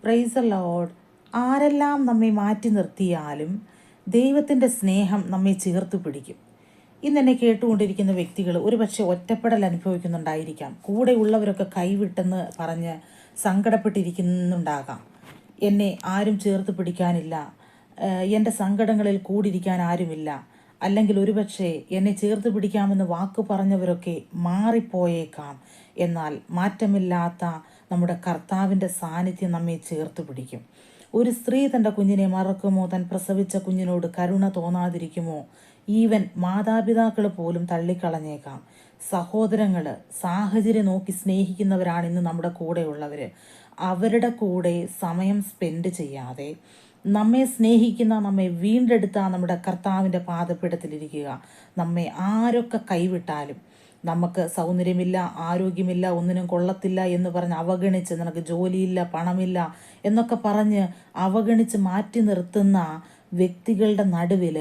Praise the Lord. ആരെല്ലാം നമ്മെ മാറ്റി നിർത്തിയാലും ദൈവത്തിൻ്റെ സ്നേഹം നമ്മെ ചേർത്ത് പിടിക്കും. ഇന്നെന്നെ കേട്ടുകൊണ്ടിരിക്കുന്ന വ്യക്തികൾ ഒരുപക്ഷെ ഒറ്റപ്പെടൽ അനുഭവിക്കുന്നുണ്ടായിരിക്കാം. കൂടെയുള്ളവരൊക്കെ കൈവിട്ടെന്ന് പറഞ്ഞ് സങ്കടപ്പെട്ടിരിക്കുന്നുണ്ടാകാം. എന്നെ ആരും ചേർത്ത് പിടിക്കാനില്ല, എൻ്റെ സങ്കടങ്ങളിൽ കൂടിയിരിക്കാൻ ആരുമില്ല, അല്ലെങ്കിൽ ഒരുപക്ഷെ എന്നെ ചേർത്ത് പിടിക്കാമെന്ന് വാക്ക് പറഞ്ഞവരൊക്കെ മാറിപ്പോയേക്കാം. എന്നാൽ മാറ്റമില്ലാത്ത നമ്മുടെ കർത്താവിൻ്റെ സാന്നിധ്യം നമ്മെ ചേർത്ത് പിടിക്കും. ഒരു സ്ത്രീ തൻ്റെ കുഞ്ഞിനെ മറക്കുമോ? താൻ പ്രസവിച്ച കുഞ്ഞിനോട് കരുണ തോന്നാതിരിക്കുമോ? ഈവൻ മാതാപിതാക്കൾ പോലും തള്ളിക്കളഞ്ഞേക്കാം. സഹോദരങ്ങൾ സാഹചര്യം നോക്കി സ്നേഹിക്കുന്നവരാണ് ഇന്ന് നമ്മുടെ കൂടെയുള്ളവർ. അവരുടെ കൂടെ സമയം സ്പെൻഡ് ചെയ്യാതെ നമ്മെ സ്നേഹിക്കുന്ന, നമ്മെ വീണ്ടെടുത്ത നമ്മുടെ കർത്താവിൻ്റെ പാദപീഠത്തിലിരിക്കുക. നമ്മെ ആരൊക്കെ കൈവിട്ടാലും, നമുക്ക് സൗന്ദര്യമില്ല, ആരോഗ്യമില്ല, ഒന്നിനും കൊള്ളത്തില്ല എന്ന് പറഞ്ഞ് അവഗണിച്ച്, നിനക്ക് ജോലിയില്ല, പണമില്ല എന്നൊക്കെ പറഞ്ഞ് അവഗണിച്ച് മാറ്റി നിർത്തുന്ന വ്യക്തികളുടെ നടുവിൽ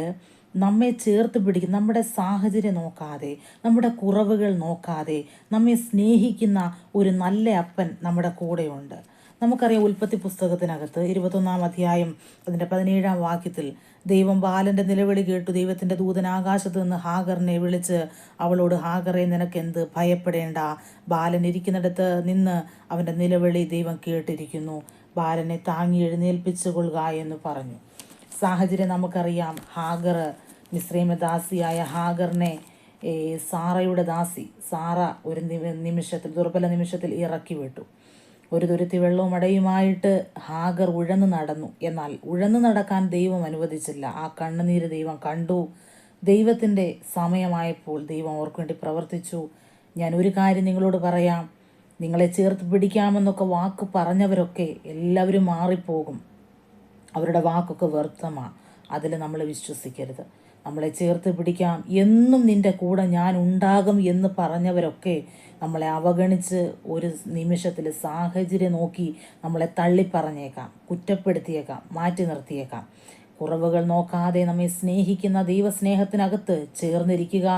നമ്മെ ചേർത്ത് പിടിക്കും. നമ്മുടെ സാഹചര്യം നോക്കാതെ, നമ്മുടെ കുറവുകൾ നോക്കാതെ നമ്മെ സ്നേഹിക്കുന്ന ഒരു നല്ല അപ്പൻ നമ്മുടെ കൂടെയുണ്ട്. നമുക്കറിയാം, ഉൽപ്പത്തി പുസ്തകത്തിനകത്ത് 21 അധ്യായം അതിൻ്റെ 17 വാക്യത്തിൽ ദൈവം ബാലൻ്റെ നിലവിളി കേട്ടു. ദൈവത്തിൻ്റെ ദൂതൻ ആകാശത്ത് നിന്ന് ഹാഗറിനെ വിളിച്ച് അവളോട്, ഹാഗറെ, നിനക്കെന്ത്? ഭയപ്പെടേണ്ട. ബാലൻ ഇരിക്കുന്നിടത്ത് നിന്ന് അവൻ്റെ നിലവിളി ദൈവം കേട്ടിരിക്കുന്നു. ബാലനെ താങ്ങി എഴുന്നേൽപ്പിച്ചു കൊള്ളുക എന്ന് പറഞ്ഞു. സാഹചര്യം നമുക്കറിയാം. ഹാഗർ, മിസ്രൈമദാസിയായ ഹാഗറിനെ സാറയുടെ ദാസി സാറ ഒരു നിമിഷത്തിൽ, ദുർബല നിമിഷത്തിൽ ഇറക്കി വിട്ടു. ഒരു തുരുത്തി വെള്ളവും അടയുമായിട്ട് ഹാഗർ ഉഴന്നു നടന്നു. എന്നാൽ ഉഴന്നു നടക്കാൻ ദൈവം അനുവദിച്ചില്ല. ആ കണ്ണുനീര് ദൈവം കണ്ടു. ദൈവത്തിൻ്റെ സമയമായപ്പോൾ ദൈവം അവർക്ക് വേണ്ടി പ്രവർത്തിച്ചു. ഞാൻ ഒരു കാര്യം നിങ്ങളോട് പറയാം, നിങ്ങളെ ചേർത്ത് പിടിക്കാമെന്നൊക്കെ വാക്ക് പറഞ്ഞവരൊക്കെ എല്ലാവരും മാറിപ്പോകും. അവരുടെ വാക്കൊക്കെ വ്യർത്ഥമാണ്. അതിൽ നമ്മൾ വിശ്വസിക്കരുത്. നമ്മളെ ചേർത്ത് പിടിക്കാം, എന്നും നിൻ്റെ കൂടെ ഞാൻ ഉണ്ടാകും എന്ന് പറഞ്ഞവരൊക്കെ നമ്മളെ അവഗണിച്ച് ഒരു നിമിഷത്തിൽ സാഹചര്യം നോക്കി നമ്മളെ തള്ളിപ്പറഞ്ഞേക്കാം, കുറ്റപ്പെടുത്തിയേക്കാം, മാറ്റി നിർത്തിയേക്കാം. കുറവുകൾ നോക്കാതെ നമ്മെ സ്നേഹിക്കുന്ന ദൈവസ്നേഹത്തിനകത്ത് ചേർന്നിരിക്കുക.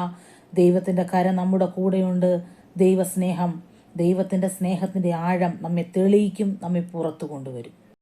ദൈവത്തിൻ്റെ കരം നമ്മുടെ കൂടെയുണ്ട്. ദൈവസ്നേഹം, ദൈവത്തിൻ്റെ സ്നേഹത്തിൻ്റെ ആഴം നമ്മെ തെളിയിക്കും, നമ്മെ പുറത്തു കൊണ്ടുവരും.